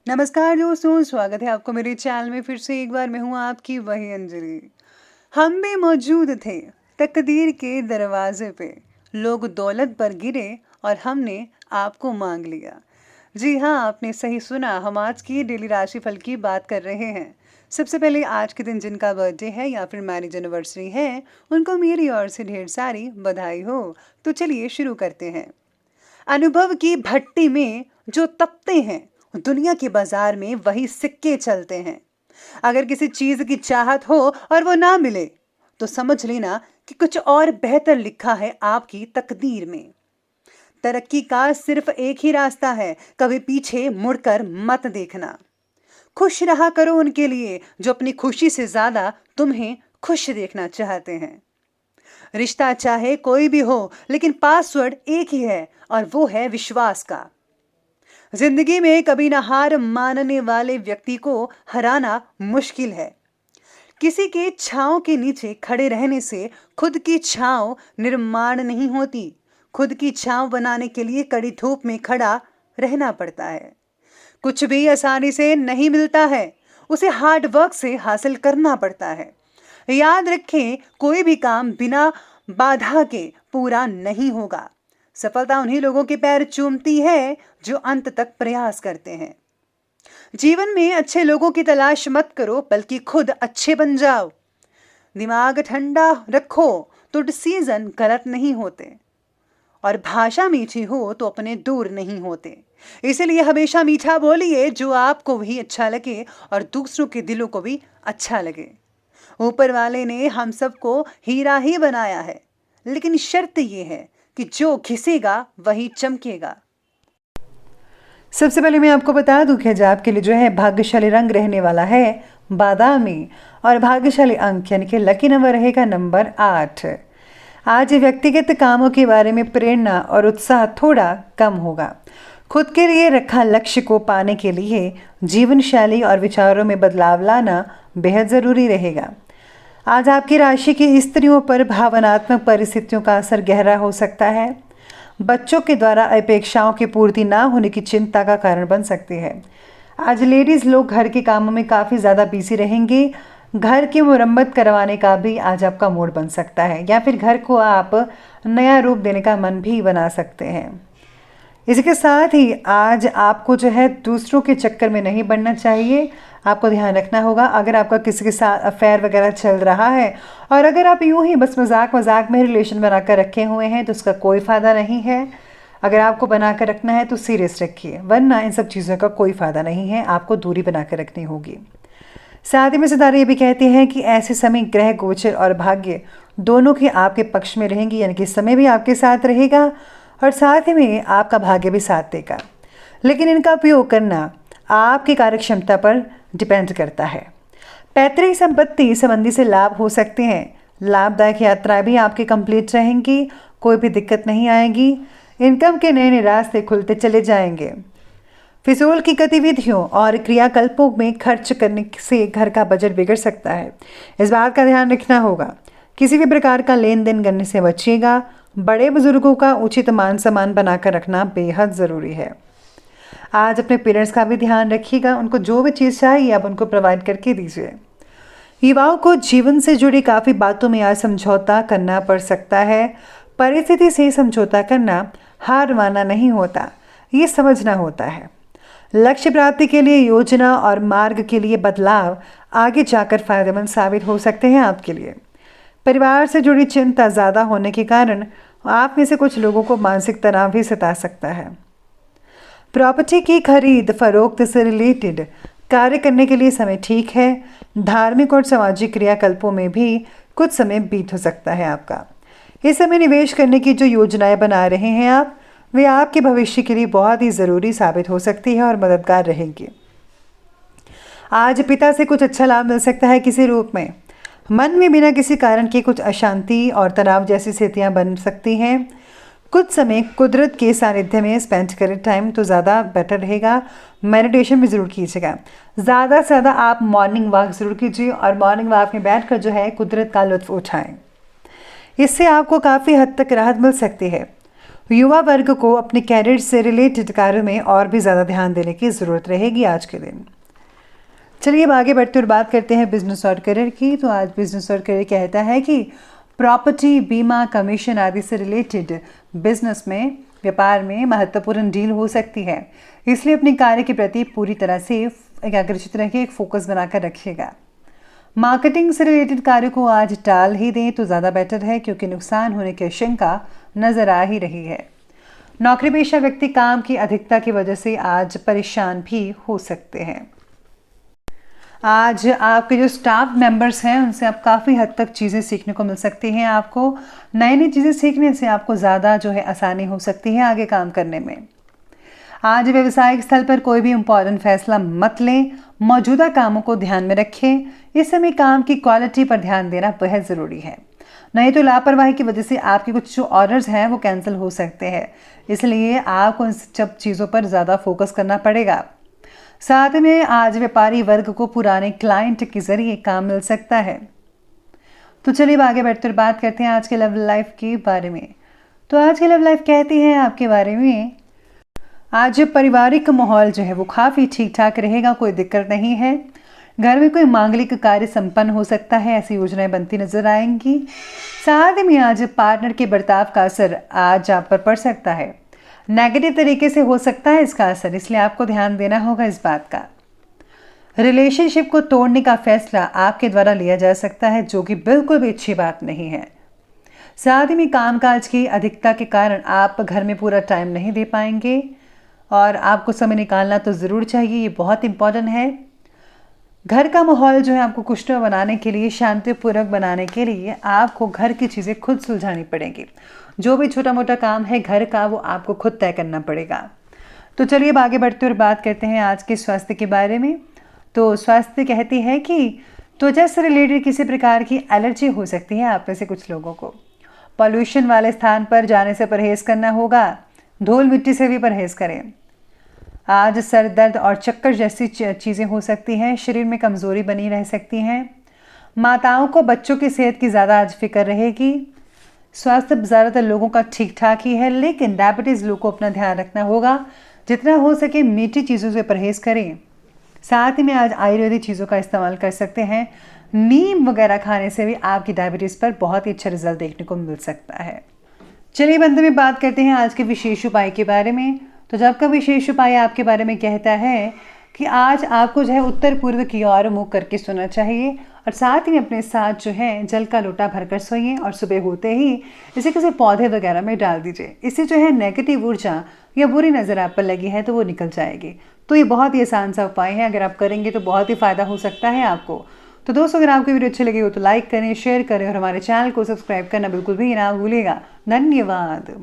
नमस्कार दोस्तों, स्वागत है आपको मेरे चैनल में। फिर से एक बार मैं हूँ आपकी वही अंजलि। हम भी मौजूद थे तकदीर के दरवाजे पे, लोग दौलत पर गिरे और हमने आपको मांग लिया। जी हाँ, आपने सही सुना, हम आज की डेली राशिफल की बात कर रहे हैं। सबसे पहले आज के दिन जिनका बर्थडे है या फिर मैरिज एनिवर्सरी है, उनको मेरी ओर से ढेर सारी बधाई हो। तो चलिए शुरू करते हैं। अनुभव की भट्टी में जो तपते हैं, दुनिया के बाजार में वही सिक्के चलते हैं। अगर किसी चीज की चाहत हो और वो ना मिले, तो समझ लेना कि कुछ और बेहतर लिखा है आपकी तकदीर में। तरक्की का सिर्फ एक ही रास्ता है, कभी पीछे मुड़कर मत देखना। खुश रहा करो उनके लिए जो अपनी खुशी से ज्यादा तुम्हें खुश देखना चाहते हैं। रिश्ता चाहे कोई भी हो, लेकिन पासवर्ड एक ही है और वो है विश्वास का। जिंदगी में कभी ना हार मानने वाले व्यक्ति को हराना मुश्किल है। किसी के छांव के नीचे खड़े रहने से खुद की छांव निर्माण नहीं होती। खुद की छांव बनाने के लिए कड़ी धूप में खड़ा रहना पड़ता है। कुछ भी आसानी से नहीं मिलता है, उसे हार्ड वर्क से हासिल करना पड़ता है। याद रखें, कोई भी काम बिना बाधा के पूरा नहीं होगा। सफलता उन्हीं लोगों के पैर चूमती है जो अंत तक प्रयास करते हैं। जीवन में अच्छे लोगों की तलाश मत करो, बल्कि खुद अच्छे बन जाओ। दिमाग ठंडा रखो तो डिसीजन गलत नहीं होते, और भाषा मीठी हो तो अपने दूर नहीं होते। इसलिए हमेशा मीठा बोलिए, जो आपको भी अच्छा लगे और दूसरों के दिलों को भी अच्छा लगे। ऊपर वाले ने हम सबको हीरा ही बनाया है, लेकिन शर्त यह है कि जो घिसेगा वही चमकेगा। सबसे पहले मैं आपको बता दूं कि आज आपके लिए जो है भाग्यशाली रंग रहने वाला है बादामी, और भाग्यशाली अंक यानी कि लकी नंबर रहेगा नंबर 8। आज व्यक्तिगत कामों के बारे में प्रेरणा और उत्साह थोड़ा कम होगा। खुद के लिए रखा लक्ष्य को पाने के लिए जीवन शैली और विचारों में बदलाव लाना बेहद ज़रूरी रहेगा। आज आपकी राशि की स्त्रियों पर भावनात्मक परिस्थितियों का असर गहरा हो सकता है। बच्चों के द्वारा अपेक्षाओं की पूर्ति ना होने की चिंता का कारण बन सकती है। आज लेडीज़ लोग घर के कामों में काफ़ी ज़्यादा बिजी रहेंगी। घर की मुरम्मत करवाने का भी आज आपका मूड बन सकता है, या फिर घर को आप नया रूप देने का मन भी बना सकते हैं। इसके साथ ही आज आपको जो है दूसरों के चक्कर में नहीं पड़ना चाहिए। आपको ध्यान रखना होगा, अगर आपका किसी के साथ अफेयर वगैरह चल रहा है और अगर आप यूं ही बस मजाक मजाक में रिलेशन बनाकर रखे हुए हैं, तो उसका कोई फ़ायदा नहीं है। अगर आपको बनाकर रखना है तो सीरियस रखिए, वरना इन सब चीज़ों का कोई फ़ायदा नहीं है। आपको दूरी बनाकर रखनी होगी। साथ ही में सितारे ये भी कहते हैं कि ऐसे समय ग्रह गोचर और भाग्य दोनों के आपके पक्ष में रहेंगी, यानी कि समय भी आपके साथ रहेगा और साथ ही में आपका भाग्य भी साथ देगा। लेकिन इनका उपयोग करना आपकी कार्यक्षमता पर डिपेंड करता है। पैतृक संपत्ति संबंधी से लाभ हो सकते हैं। लाभदायक यात्राएं भी आपकी कंप्लीट रहेंगी, कोई भी दिक्कत नहीं आएगी। इनकम के नए नए रास्ते खुलते चले जाएंगे। फिजूल की गतिविधियों और क्रियाकल्पों में खर्च करने से घर का बजट बिगड़ सकता है। इस बात का ध्यान रखना होगा। किसी भी प्रकार का लेन देन करने से बचिएगा। बड़े बुजुर्गों का उचित मान सम्मान बनाकर रखना बेहद ज़रूरी है। आज अपने पेरेंट्स का भी ध्यान रखिएगा। उनको जो भी चीज़ चाहिए आप उनको प्रोवाइड करके दीजिए। युवाओं को जीवन से जुड़ी काफ़ी बातों में आज समझौता करना पड़ सकता है। परिस्थिति से समझौता करना हार मानना नहीं होता, ये समझना होता है। लक्ष्य प्राप्ति के लिए योजना और मार्ग के लिए बदलाव आगे जाकर फायदेमंद साबित हो सकते हैं आपके लिए। परिवार से जुड़ी चिंता ज़्यादा होने के कारण आप में से कुछ लोगों को मानसिक तनाव भी सता सकता है। प्रॉपर्टी की खरीद फरोख्त से रिलेटेड कार्य करने के लिए समय ठीक है। धार्मिक और सामाजिक क्रियाकल्पों में भी कुछ समय बीत हो सकता है आपका। इस समय निवेश करने की जो योजनाएं बना रहे हैं आप, वे आपके भविष्य के लिए बहुत ही ज़रूरी साबित हो सकती है और मददगार रहेंगी। आज पिता से कुछ अच्छा लाभ मिल सकता है किसी रूप में। मन में बिना किसी कारण के कुछ अशांति और तनाव जैसी स्थितियाँ बन सकती हैं। कुछ समय कुदरत के सानिध्य में स्पेंड करें टाइम, तो ज़्यादा बेटर रहेगा। मेडिटेशन भी ज़रूर कीजिएगा। ज़्यादा से ज़्यादा आप मॉर्निंग वॉक ज़रूर कीजिए और मॉर्निंग वॉक में बैठकर जो है कुदरत का लुत्फ़ उठाएं। इससे आपको काफ़ी हद तक राहत मिल सकती है। युवा वर्ग को अपने कैरियर से रिलेटेड कार्यों में और भी ज़्यादा ध्यान देने की ज़रूरत रहेगी आज के दिन। चलिए अब आगे बढ़ते और बात करते हैं बिजनेस और करियर की। तो आज बिजनेस और करियर कहता है कि प्रॉपर्टी, बीमा, कमीशन आदि से रिलेटेड बिजनेस में, व्यापार में महत्वपूर्ण डील हो सकती है। इसलिए अपने कार्य के प्रति पूरी तरह से एकाग्रचित रहिए, एक फोकस बनाकर रखिएगा। मार्केटिंग से रिलेटेड कार्य को आज टाल ही दें तो ज़्यादा बेटर है, क्योंकि नुकसान होने की आशंका नजर आ ही रही है। नौकरी पेशा व्यक्ति काम की अधिकता की वजह से आज परेशान भी हो सकते हैं। आज आपके जो स्टाफ मेंबर्स हैं उनसे आप काफ़ी हद तक चीज़ें सीखने को मिल सकती हैं। आपको नई नई चीज़ें सीखने से आपको ज़्यादा जो है आसानी हो सकती है आगे काम करने में। आज व्यवसायिक स्थल पर कोई भी इम्पोर्टेंट फैसला मत लें, मौजूदा कामों को ध्यान में रखें। इस समय काम की क्वालिटी पर ध्यान देना बेहद ज़रूरी है, नहीं तो लापरवाही की वजह से आपके कुछ जो ऑर्डर्स हैं वो कैंसिल हो सकते हैं। इसलिए आपको इन सब चीज़ों पर ज़्यादा फोकस करना पड़ेगा। साथ में आज व्यापारी वर्ग को पुराने क्लाइंट के जरिए काम मिल सकता है। तो चलिए आगे बढ़ते हुए बात करते हैं आज के लव लाइफ के बारे में। तो आज की लव लाइफ कहती है आपके बारे में, आज पारिवारिक माहौल जो है वो काफ़ी ठीक ठाक रहेगा, कोई दिक्कत नहीं है। घर में कोई मांगलिक कार्य संपन्न हो सकता है, ऐसी योजनाएं बनती नजर आएंगी। साथ में आज पार्टनर के बर्ताव का असर आज आप पर पड़ सकता है, नेगेटिव तरीके से हो सकता है इसका असर, इसलिए आपको ध्यान देना होगा इस बात का। रिलेशनशिप को तोड़ने का फैसला आपके द्वारा लिया जा सकता है, जो कि बिल्कुल भी अच्छी बात नहीं है। साथ में कामकाज की अधिकता के कारण आप घर में पूरा टाइम नहीं दे पाएंगे और आपको समय निकालना तो ज़रूर चाहिए, ये बहुत इंपॉर्टेंट है। घर का माहौल जो है आपको खुशनुमा बनाने के लिए, शांतिपूर्वक बनाने के लिए आपको घर की चीज़ें खुद सुलझानी पड़ेंगी। जो भी छोटा मोटा काम है घर का वो आपको खुद तय करना पड़ेगा। तो चलिए अब आगे बढ़ते हुए बात करते हैं आज के स्वास्थ्य के बारे में। तो स्वास्थ्य कहती है कि त्वचा से रिलेटेड किसी प्रकार की एलर्जी हो सकती है आप में से कुछ लोगों को। पॉल्यूशन वाले स्थान पर जाने से परहेज़ करना होगा, धूल मिट्टी से भी परहेज़ करें। आज सर दर्द और चक्कर जैसी चीज़ें हो सकती हैं, शरीर में कमज़ोरी बनी रह सकती हैं। माताओं को बच्चों की सेहत की ज़्यादा आज फिक्र रहेगी। स्वास्थ्य ज़्यादातर लोगों का ठीक ठाक ही है, लेकिन डायबिटीज़ लोगों को अपना ध्यान रखना होगा। जितना हो सके मीठी चीज़ों से परहेज़ करें। साथ ही में आज आयुर्वेदिक चीज़ों का इस्तेमाल कर सकते हैं। नीम वगैरह खाने से भी आपकी डायबिटीज़ पर बहुत ही अच्छा रिजल्ट देखने को मिल सकता है। चलिए अंत में बात करते हैं आज के विशेष उपाय के बारे में। तो जब का विशेष उपाय आपके बारे में कहता है कि आज आपको जो है उत्तर पूर्व की ओर मुँह करके सोना चाहिए और साथ ही अपने साथ जो है जल का लोटा भरकर सोइए और सुबह होते ही इसे किसी पौधे वगैरह में डाल दीजिए। इससे जो है नेगेटिव ऊर्जा या बुरी नज़र आप पर लगी है तो वो निकल जाएगी। तो ये बहुत ही आसान सा उपाय है, अगर आप करेंगे तो बहुत ही फ़ायदा हो सकता है आपको। तो दोस्तों अगर आपको वीडियो अच्छी लगी हो तो लाइक करें, शेयर करें और हमारे चैनल को सब्सक्राइब करना बिल्कुल भी ना भूलिएगा। धन्यवाद।